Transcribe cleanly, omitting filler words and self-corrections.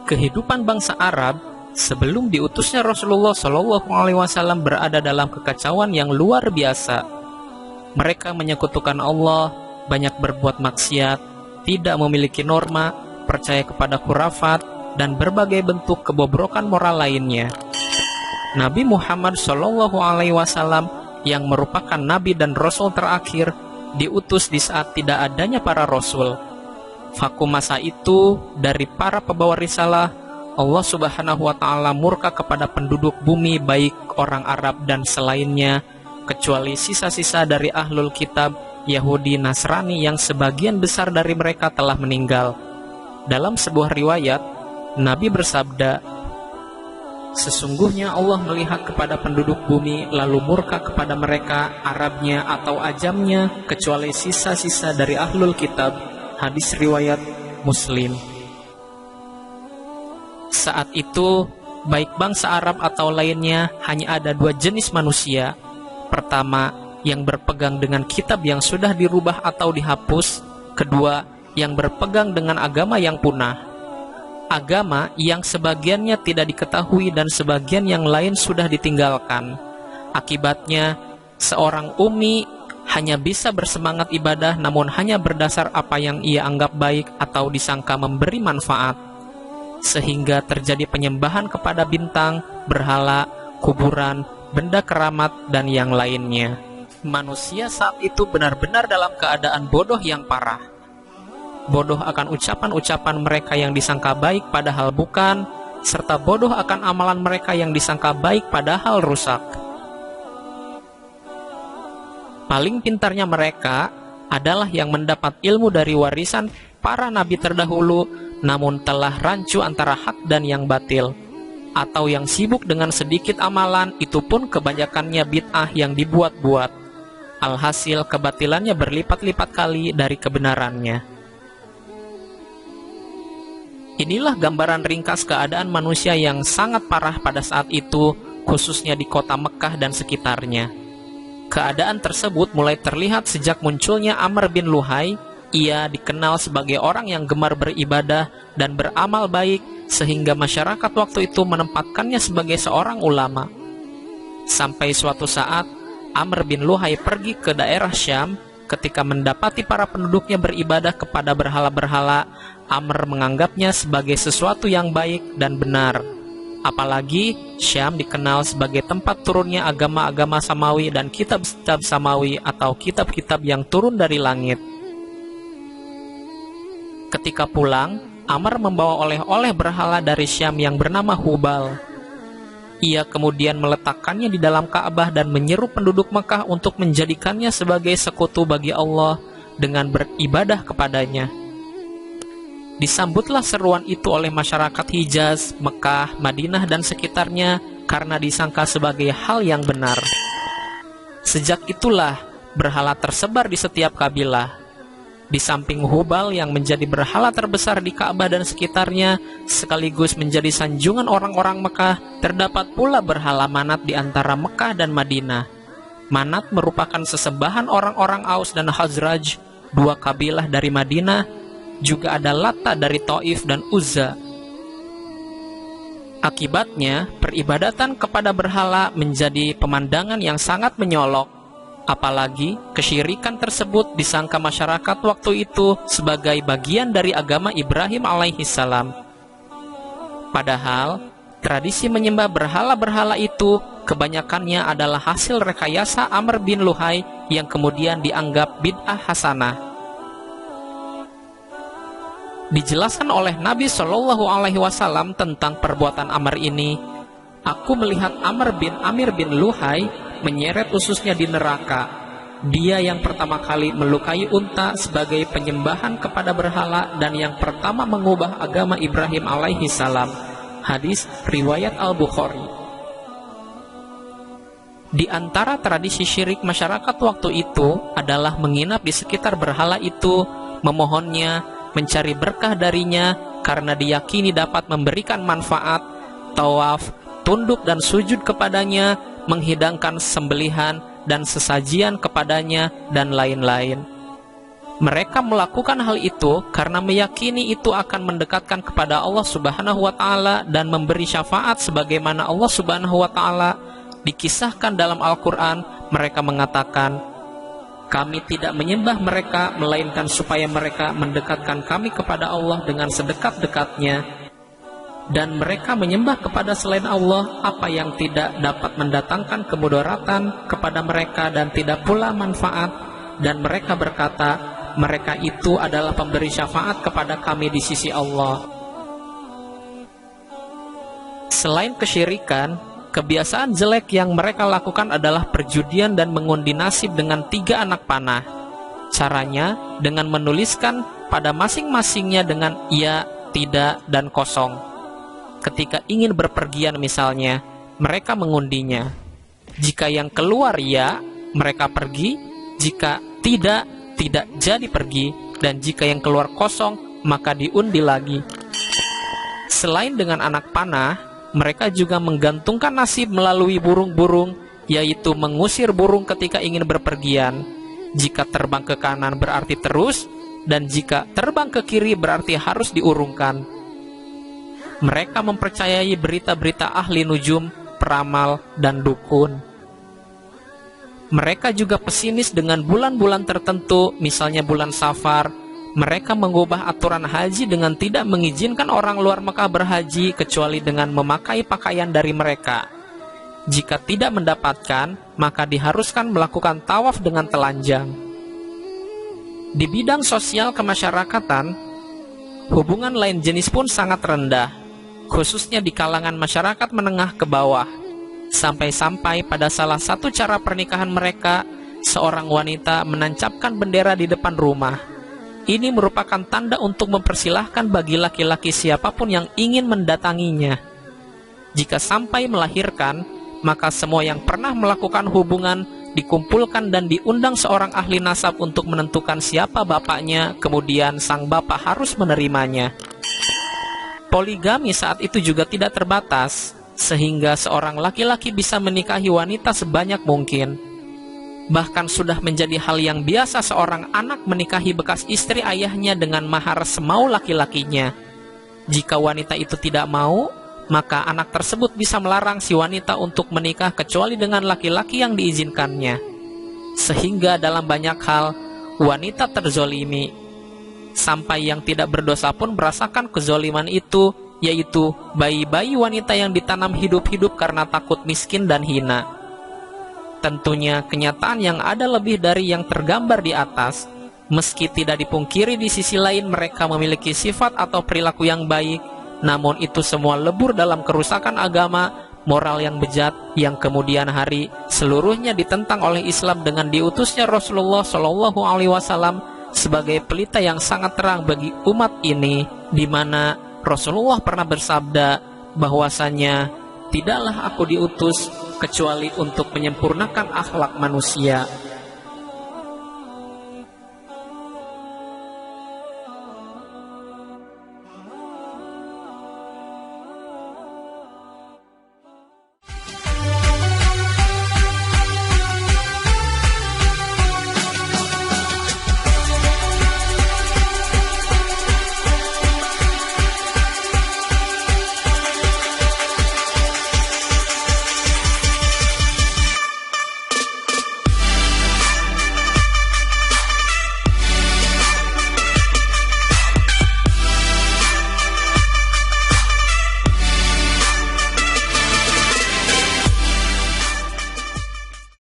Kehidupan bangsa Arab sebelum diutusnya Rasulullah SAW berada dalam kekacauan yang luar biasa. Mereka menyekutukan Allah, banyak berbuat maksiat, tidak memiliki norma, percaya kepada khurafat, dan berbagai bentuk kebobrokan moral lainnya. Nabi Muhammad SAW yang merupakan Nabi dan Rasul terakhir diutus di saat tidak adanya para Rasul. Vakum masa itu dari para pembawa risalah, Allah Subhanahu wa Ta'ala murka kepada penduduk bumi, baik orang Arab dan selainnya, kecuali sisa-sisa dari ahlul kitab Yahudi Nasrani yang sebagian besar dari mereka telah meninggal. Dalam sebuah riwayat, Nabi bersabda, "Sesungguhnya Allah melihat kepada penduduk bumi lalu murka kepada mereka, Arabnya atau ajamnya, kecuali sisa-sisa dari ahlul kitab." Hadis riwayat Muslim. Saat itu, baik bangsa Arab atau lainnya, hanya ada dua jenis manusia. Pertama, yang berpegang dengan kitab yang sudah dirubah atau dihapus. Kedua, yang berpegang dengan agama yang punah. Agama yang sebagiannya tidak diketahui dan sebagian yang lain sudah ditinggalkan. Akibatnya, seorang ummi hanya bisa bersemangat ibadah namun hanya berdasar apa yang ia anggap baik atau disangka memberi manfaat, sehingga terjadi penyembahan kepada bintang, berhala, kuburan, benda keramat, dan yang lainnya. Manusia saat itu benar-benar dalam keadaan bodoh yang parah. Bodoh akan ucapan-ucapan mereka yang disangka baik padahal bukan, serta bodoh akan amalan mereka yang disangka baik padahal rusak. Paling pintarnya mereka adalah yang mendapat ilmu dari warisan para nabi terdahulu, namun telah rancu antara hak dan yang batil, atau yang sibuk dengan sedikit amalan, itu pun kebanyakannya bid'ah yang dibuat-buat. Alhasil kebatilannya berlipat-lipat kali dari kebenarannya. Inilah gambaran ringkas keadaan manusia yang sangat parah pada saat itu, khususnya di kota Mekah dan sekitarnya. Keadaan tersebut mulai terlihat sejak munculnya Amr bin Luhai. Ia dikenal sebagai orang yang gemar beribadah dan beramal baik, sehingga masyarakat waktu itu menempatkannya sebagai seorang ulama. Sampai suatu saat, Amr bin Luhai pergi ke daerah Syam. Ketika mendapati para penduduknya beribadah kepada berhala-berhala, Amr menganggapnya sebagai sesuatu yang baik dan benar. Apalagi Syam dikenal sebagai tempat turunnya agama-agama samawi dan kitab-kitab samawi atau kitab-kitab yang turun dari langit. Ketika pulang, Amr membawa oleh-oleh berhala dari Syam yang bernama Hubal. Ia kemudian meletakkannya di dalam Ka'bah dan menyeru penduduk Mekah untuk menjadikannya sebagai sekutu bagi Allah dengan beribadah kepadanya. Disambutlah seruan itu oleh masyarakat Hijaz, Mekah, Madinah, dan sekitarnya karena disangka sebagai hal yang benar. Sejak itulah berhala tersebar di setiap kabilah. Di samping Hubal yang menjadi berhala terbesar di Ka'bah dan sekitarnya, sekaligus menjadi sanjungan orang-orang Mekah, terdapat pula berhala Manat di antara Mekah dan Madinah. Manat merupakan sesembahan orang-orang Aus dan Khazraj, dua kabilah dari Madinah. Juga ada Lata dari Taif dan Uzza. Akibatnya, peribadatan kepada berhala menjadi pemandangan yang sangat menyolok. Apalagi, kesyirikan tersebut disangka masyarakat waktu itu sebagai bagian dari agama Ibrahim alaihissalam. Padahal, tradisi menyembah berhala-berhala itu kebanyakannya adalah hasil rekayasa Amr bin Luhai yang kemudian dianggap bid'ah hasanah. Dijelaskan oleh Nabi Shallallahu Alaihi Wasallam tentang perbuatan Amr ini. Aku melihat Amr bin Luhai menyeret ususnya di neraka. Dia yang pertama kali melukai unta sebagai penyembahan kepada berhala dan yang pertama mengubah agama Ibrahim alaihi salam. Hadis riwayat Al-Bukhari. Di antara tradisi syirik masyarakat waktu itu adalah menginap di sekitar berhala itu, memohonnya, mencari berkah darinya karena diyakini dapat memberikan manfaat, tawaf, tunduk dan sujud kepadanya, menghidangkan sembelihan dan sesajian kepadanya, dan lain-lain. Mereka melakukan hal itu karena meyakini itu akan mendekatkan kepada Allah Subhanahu wa Ta'ala dan memberi syafaat, sebagaimana Allah Subhanahu wa Ta'ala dikisahkan dalam Al-Quran. Mereka mengatakan, kami tidak menyembah mereka melainkan supaya mereka mendekatkan kami kepada Allah dengan sedekat-dekatnya, dan mereka menyembah kepada selain Allah apa yang tidak dapat mendatangkan kemudaratan kepada mereka dan tidak pula manfaat, dan mereka berkata, mereka itu adalah pemberi syafaat kepada kami di sisi Allah. Selain kesyirikan, kebiasaan jelek yang mereka lakukan adalah perjudian dan mengundi nasib dengan 3 anak panah. Caranya dengan menuliskan pada masing-masingnya dengan iya, tidak, dan kosong. Ketika ingin berpergian misalnya, mereka mengundinya. Jika yang keluar ya, mereka pergi. Jika tidak jadi pergi, dan jika yang keluar kosong, maka diundi lagi. Selain dengan anak panah, mereka juga menggantungkan nasib melalui burung-burung, yaitu mengusir burung ketika ingin berpergian. Jika terbang ke kanan berarti terus, dan jika terbang ke kiri berarti harus diurungkan. Mereka mempercayai berita-berita ahli nujum, peramal, dan dukun. Mereka juga pesimis dengan bulan-bulan tertentu, misalnya bulan Safar. Mereka mengubah aturan haji dengan tidak mengizinkan orang luar Mekah berhaji kecuali dengan memakai pakaian dari mereka. Jika tidak mendapatkan, maka diharuskan melakukan tawaf dengan telanjang. Di bidang sosial kemasyarakatan, hubungan lain jenis pun sangat rendah, khususnya di kalangan masyarakat menengah ke bawah. Sampai-sampai pada salah satu cara pernikahan mereka, seorang wanita menancapkan bendera di depan rumah. Ini merupakan tanda untuk mempersilahkan bagi laki-laki siapapun yang ingin mendatanginya. Jika sampai melahirkan, maka semua yang pernah melakukan hubungan dikumpulkan dan diundang seorang ahli nasab untuk menentukan siapa bapaknya, kemudian sang bapak harus menerimanya. Poligami saat itu juga tidak terbatas, sehingga seorang laki-laki bisa menikahi wanita sebanyak mungkin. Bahkan sudah menjadi hal yang biasa seorang anak menikahi bekas istri ayahnya dengan mahar semau laki-lakinya. Jika wanita itu tidak mau, maka anak tersebut bisa melarang si wanita untuk menikah kecuali dengan laki-laki yang diizinkannya. Sehingga dalam banyak hal, wanita terzolimi. Sampai yang tidak berdosa pun merasakan kezoliman itu, yaitu bayi-bayi wanita yang ditanam hidup-hidup karena takut miskin dan hina. Tentunya kenyataan yang ada lebih dari yang tergambar di atas. Meski tidak dipungkiri di sisi lain mereka memiliki sifat atau perilaku yang baik, namun itu semua lebur dalam kerusakan agama, moral yang bejat, yang kemudian hari seluruhnya ditentang oleh Islam dengan diutusnya Rasulullah SAW sebagai pelita yang sangat terang bagi umat ini, di mana Rasulullah pernah bersabda bahwasanya tidaklah aku diutus kecuali untuk menyempurnakan akhlak manusia.